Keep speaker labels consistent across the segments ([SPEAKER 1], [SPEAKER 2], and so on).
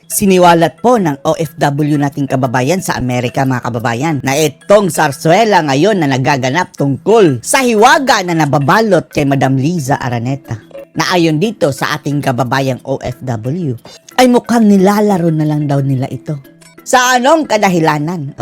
[SPEAKER 1] Siniwalat po ng OFW nating kababayan sa Amerika, mga kababayan, na itong sarswela ngayon na nagaganap tungkol sa hiwaga na nababalot kay Madam Liza Araneta, na ayon dito sa ating kababayang OFW ay mukhang nilalaro na lang daw nila ito. Sa anong kadahilanan?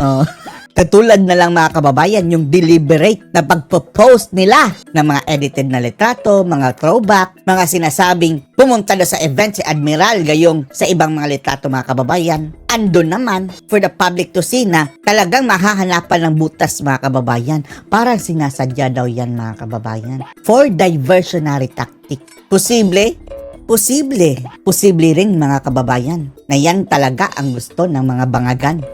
[SPEAKER 1] Katulad na lang, mga kababayan, yung deliberate na pagpo-post nila ng mga edited na litrato, mga throwback, mga sinasabing pumunta na sa event si Admiral, gayong sa ibang mga litrato, mga kababayan. Andun naman for the public to see na talagang mahahanapan ng butas, mga kababayan. Parang sinasadya daw yan, mga kababayan. For diversionary tactic. Posible rin, mga kababayan, na yan talaga ang gusto ng mga bangagan.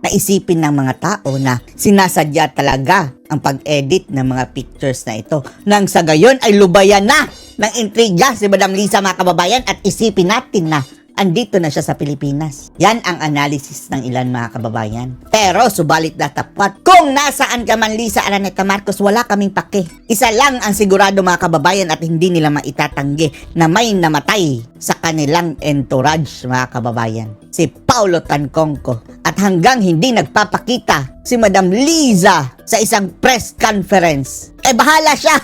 [SPEAKER 1] Naisipin ng mga tao na sinasadya talaga ang pag-edit ng mga pictures na ito. Nang sa gayon ay lubayan na ng intriga si Madam Liza, mga kababayan, at isipin natin na andito na siya sa Pilipinas. Yan ang analysis ng ilan, mga kababayan. Pero subalit na tapat, kung nasaan ka man, Liza Araneta Marcos, wala kaming pake. Isa lang ang sigurado, mga kababayan, at hindi nila maitatanggi na may namatay sa kanilang entourage, mga kababayan. Si Paulo Tancongco. At hanggang hindi nagpapakita si Madam Liza sa isang press conference, bahala siya.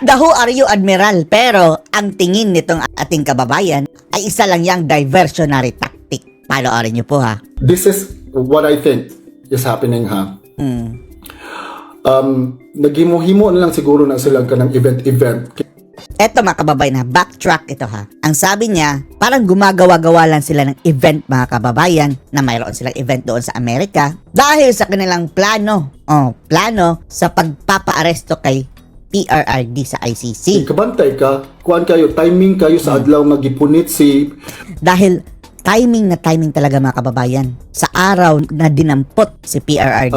[SPEAKER 1] The who are you, Admiral? Pero ang tingin nitong ating kababayan ay isa lang yang diversionary tactic. Panoorin niyo po, ha.
[SPEAKER 2] This is what I think is happening, ha. Naghimo-himo na lang siguro na sila ka ng event.
[SPEAKER 1] Eto, mga kababayan, ha, backtrack ito, ha. Ang sabi niya, parang gumagawa-gawa lang sila ng event, mga kababayan, na mayroon silang event doon sa Amerika dahil sa kanilang plano sa pagpapaaresto kay PRRD sa ICC.
[SPEAKER 2] Kabantay ka, kuan kayo, timing kayo sa adlaw nga gipunit si...
[SPEAKER 1] Dahil timing talaga, mga kababayan, sa araw na dinampot si PRRD.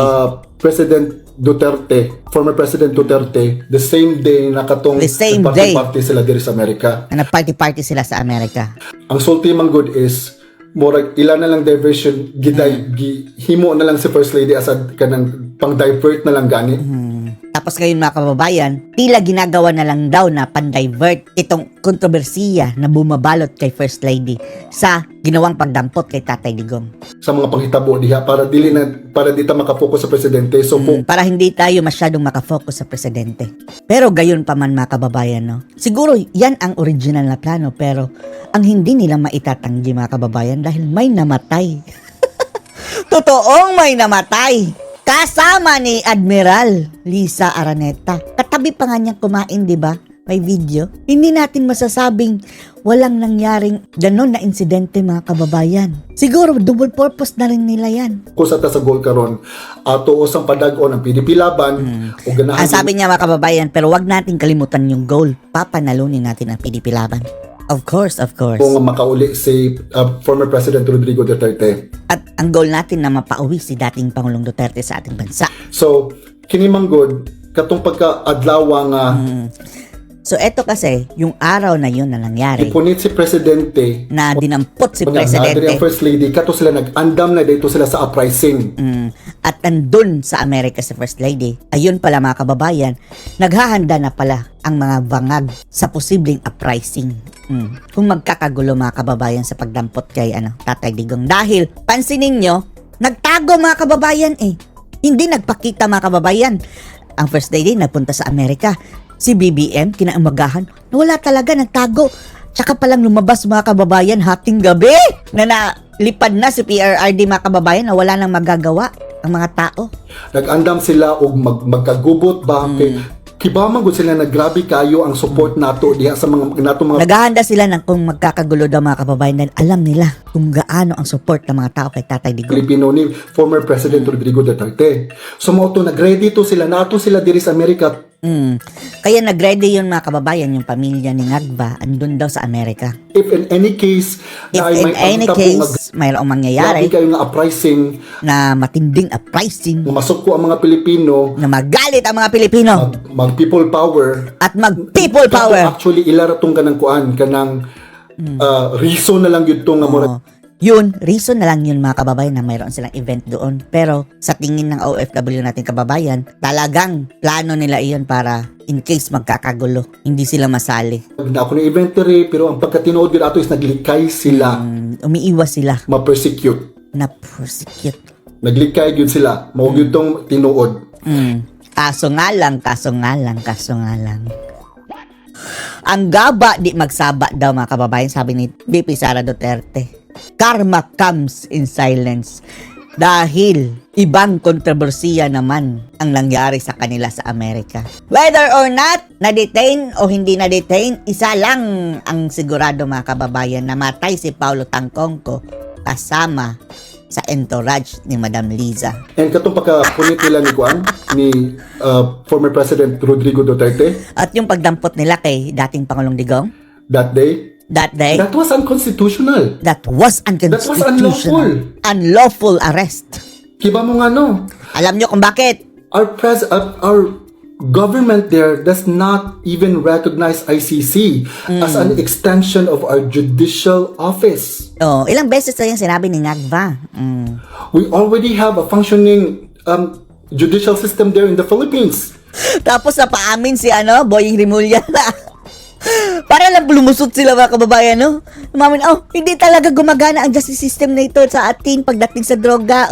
[SPEAKER 1] Former President Duterte, the same day na katong party sila diri sa Amerika. Nagparty-party sila sa Amerika.
[SPEAKER 2] Ang sulti man good is, murag ilan na lang diversion, himo na lang si First Lady asad kanang pang-divert na lang gani.
[SPEAKER 1] Tapos ngayon, mga kababayan, tila ginagawa na lang daw na pan-divert itong kontrobersiya na bumabalot kay First Lady sa ginawang pagdampot kay Tatay Digong.
[SPEAKER 2] Sa mga panghitabo diha para di ta makafocus sa presidente. So
[SPEAKER 1] para hindi tayo masyadong makafocus sa presidente. Pero gayon pa man, mga kababayan, no? Siguro yan ang original na plano, pero ang hindi nila maitatanggi, mga kababayan, dahil may namatay. Totoong may namatay. Kasama ni Admiral Liza Araneta. Katabi pa nga niyang kumain, di ba? May video. Hindi natin masasabing walang nangyaring ganon na insidente, mga kababayan. Siguro double purpose na rin nila yan.
[SPEAKER 2] Kung sa goal karon, ato usang padagon ang PDP laban o ganahan.
[SPEAKER 1] Ang sabi niya, mga kababayan, pero wag natin kalimutan yung goal. Papanalunin natin ang PDP laban. Of course.
[SPEAKER 2] Kung makauli si former President Rodrigo Duterte.
[SPEAKER 1] At ang goal natin na mapauwi si dating Pangulong Duterte sa ating bansa.
[SPEAKER 2] So, kinimanggod, katong pagka-adlawa nga...
[SPEAKER 1] So, eto kasi, yung araw na yun na nangyari.
[SPEAKER 2] Ipunit si Presidente.
[SPEAKER 1] Na dinampot si Presidente.
[SPEAKER 2] Ang First Lady, kato sila nag-andam na dito sila sa uprising.
[SPEAKER 1] At andun sa Amerika si First Lady. Ayun pala, mga kababayan, naghahanda na pala ang mga bangag sa posibleng uprising. Kung magkakagulo, mga kababayan, sa pagdampot kay Tatay Digong. Dahil, pansinin nyo, nagtago, mga kababayan Hindi nagpakita, mga kababayan. Ang First Lady nagpunta sa Amerika. Si BBM, kinaumagahan, wala talaga, nagtago. Tsaka palang lumabas, mga kababayan, hating gabi na nalipad na si PRRD, mga kababayan, na wala nang magagawa ang mga tao.
[SPEAKER 2] Nag-andam sila o magkagubot ba? Kibaman gud sila na grabe kayo ang support nato diha sa mga
[SPEAKER 1] naghahanda sila ng kung magkakagulo daw, mga kababayan, dahil alam nila kung gaano ang support ng mga tao kay Tatay Digong.
[SPEAKER 2] Filipino ni former President Rodrigo Duterte. So mo to nag-ready to sila nato sila diri sa Amerika.
[SPEAKER 1] Kaya nag-ready yun, mga kababayan, yung pamilya ni Ngagba andun daw sa Amerika.
[SPEAKER 2] If in any case
[SPEAKER 1] mayroong mangyayari
[SPEAKER 2] kayo nga uprising,
[SPEAKER 1] na matinding uprising,
[SPEAKER 2] masuko ang mga Pilipino,
[SPEAKER 1] na magalit ang mga Pilipino,
[SPEAKER 2] mag people power
[SPEAKER 1] at mag people power.
[SPEAKER 2] Actually ilaratong kanang reason na lang yun to nga
[SPEAKER 1] Yun, reason na lang yun mga kababayan na mayroon silang event doon. Pero sa tingin ng OFW natin kababayan, talagang plano nila iyon para in case magkakagulo, hindi sila masali.
[SPEAKER 2] Na ako ng inventory, pero ang pagkatinood yun ato is naglikay sila,
[SPEAKER 1] Umiiwas sila
[SPEAKER 2] ma-persecute.
[SPEAKER 1] na persecute.
[SPEAKER 2] Naglikay yun sila, mawag yun tong tinuod.
[SPEAKER 1] Kaso nga lang. Ang gaba di magsaba daw mga kababayan, sabi ni BP Sara Duterte. Karma comes in silence. Dahil ibang kontrobersiya naman ang nangyari sa kanila sa Amerika. Whether or not na-detain o hindi na-detain, isa lang ang sigurado mga kababayan, namatay si Paulo Tangkongko kasama sa entourage ni Madam Liza.
[SPEAKER 2] And katong pagkapunit nila ni Juan, ni former President Rodrigo Duterte,
[SPEAKER 1] At yung pagdampot nila kay dating Pangulong Digong,
[SPEAKER 2] that day,
[SPEAKER 1] that day,
[SPEAKER 2] that was unconstitutional.
[SPEAKER 1] that was unconstitutional.
[SPEAKER 2] unlawful.
[SPEAKER 1] Unlawful arrest.
[SPEAKER 2] Kiba mo nga no,
[SPEAKER 1] Alam nyo kung bakit?
[SPEAKER 2] our government there does not even recognize ICC as an extension of our judicial office.
[SPEAKER 1] Oh, ilang beses na yung sinabi ni Ngagva.
[SPEAKER 2] We already have a functioning judicial system there in the Philippines.
[SPEAKER 1] Tapos napaamin si Boying Rimulya na para lang lumusot sila mga kababayan, no? Umamin, hindi talaga gumagana ang justice system na ito sa atin pagdating sa droga.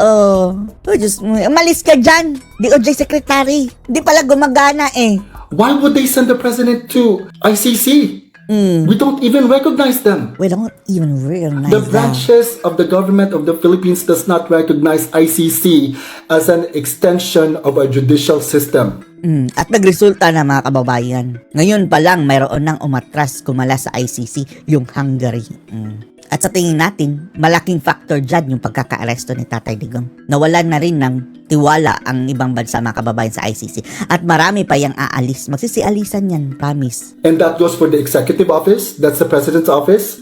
[SPEAKER 1] Diyos mo, malis ka dyan. DOJ Secretary. Hindi pala gumagana eh.
[SPEAKER 2] Why would they send the president to ICC? We don't even recognize them.
[SPEAKER 1] We don't even realize
[SPEAKER 2] The
[SPEAKER 1] that.
[SPEAKER 2] branches of the government of the Philippines does not recognize ICC as an extension of our judicial system.
[SPEAKER 1] At nagresulta na mga kababayan. Ngayon pa lang mayroon nang umatras kumala sa ICC, yung Hungary. At sa tingin natin, malaking factor dyan yung pagkaka-aresto ni Tatay Digong. Nawalan na rin ng tiwala ang ibang bansa mga kababayan sa ICC. At marami pa yung aalis. Magsisialisan yan, promise.
[SPEAKER 2] And that goes for the executive office, that's the president's office,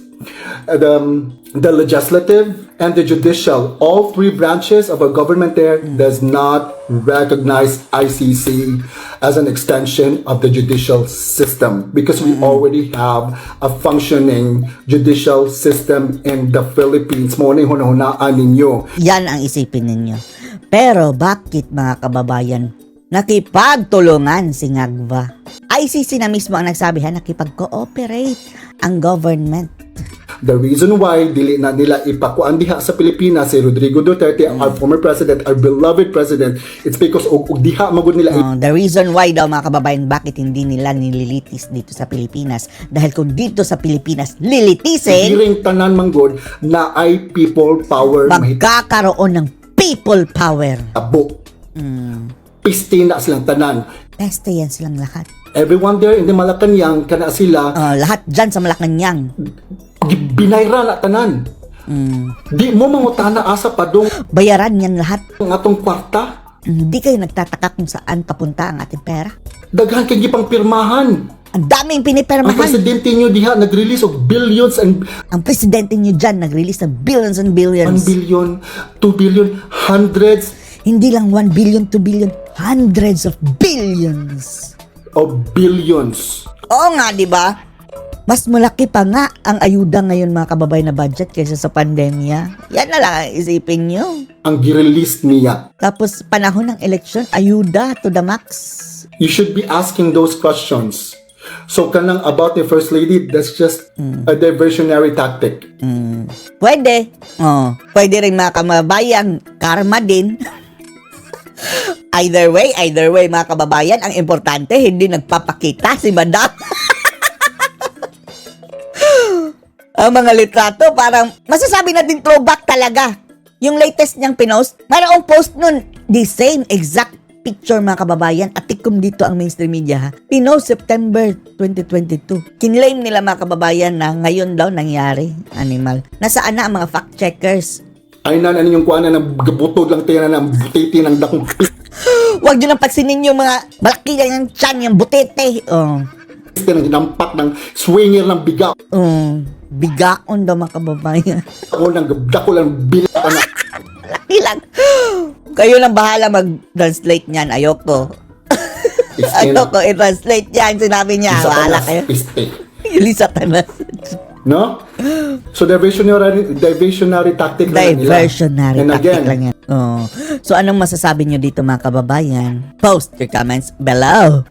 [SPEAKER 2] the legislative, and the judicial. All three branches of our government there does not recognize ICC as an extension of the judicial system because we already have a functioning judicial system in the Philippines. Mo na yung hunahunaan ninyo.
[SPEAKER 1] Yan ang isipin ninyo. Pero bakit mga kababayan, nakipagtulungan si Ngagva? ICC na mismo ang nagsabi nakipag-cooperate ang government.
[SPEAKER 2] The reason why dili na nila ipakuan diha sa Pilipinas si Rodrigo Duterte, our former president, our beloved president, it's because og diha magud nila
[SPEAKER 1] The reason why daw mga kababayan, bakit hindi nila nililitis dito sa Pilipinas? Dahil kung dito sa Pilipinas lilitisin,
[SPEAKER 2] hiring tanan manggod na ay people power
[SPEAKER 1] magkakaroon ng people power.
[SPEAKER 2] mahitabo. Piste na silang tanan.
[SPEAKER 1] Peste yan silang lahat.
[SPEAKER 2] Everyone there in the Malacanang kana sila
[SPEAKER 1] Lahat dyan sa Malacanang.
[SPEAKER 2] binayra na tanan. Di mo mangutana asa padung
[SPEAKER 1] Bayaran yan lahat.
[SPEAKER 2] ang atong kwarta.
[SPEAKER 1] Hindi kayo nagtataka kung saan papunta ang ating pera.
[SPEAKER 2] Daghan kay gipang pirmahan.
[SPEAKER 1] Ang daming
[SPEAKER 2] Ang
[SPEAKER 1] pinipermahan.
[SPEAKER 2] presidente nyo diha nag-release of billions and
[SPEAKER 1] Ang presidente nyo dyan nag-release ng billions and
[SPEAKER 2] 1
[SPEAKER 1] billions.
[SPEAKER 2] billion, 2 billion, hundreds
[SPEAKER 1] Hindi lang 1 billion, 2 billion, hundreds of billions.
[SPEAKER 2] of billions.
[SPEAKER 1] Oo nga, di ba? Mas malaki pa nga ang ayuda ngayon mga kababayan na budget kaysa sa pandemya. Yan na lang ang isipin nyo.
[SPEAKER 2] Ang girelease niya.
[SPEAKER 1] Tapos panahon ng eleksyon, ayuda to the max.
[SPEAKER 2] You should be asking those questions. So kanang about the First Lady, that's just a diversionary tactic.
[SPEAKER 1] Pwede. Pwede rin mga kababayan, karma din. Either way mga kababayan, ang importante hindi nagpapakita si Madam. Ang mga litrato parang masasabi natin throwback talaga. Yung latest niyang pinost, mayroong post nun, the same exact picture mga kababayan, at tikom dito ang mainstream media ha. Pinost September 2022. Kinlaim nila mga kababayan na ngayon daw nangyari, animal. Nasaan na ang mga fact checkers?
[SPEAKER 2] Ay na yung kuana ng gabutod lang tayo na ng butiti ng dakong
[SPEAKER 1] Huwag nyo nang pagsinin yung mga malaki yung tiyan, yung butete.
[SPEAKER 2] piste ng ginampak ng swinger ng biga.
[SPEAKER 1] Bigaon daw mga kababayan.
[SPEAKER 2] Ako ng dako lang bilat na.
[SPEAKER 1] Laki lang. Kayo lang bahala mag-translate niyan. Ayoko. Ayoko i-translate yan. Sinabi niya. Bahala kayo.
[SPEAKER 2] Piste.
[SPEAKER 1] Lisa Tanas.
[SPEAKER 2] No? So diversionary tactic lang nila.
[SPEAKER 1] Diversionary
[SPEAKER 2] And
[SPEAKER 1] tactic
[SPEAKER 2] again,
[SPEAKER 1] lang yan. Oh. So, anong masasabi nyo dito mga kababayan? Post your comments below.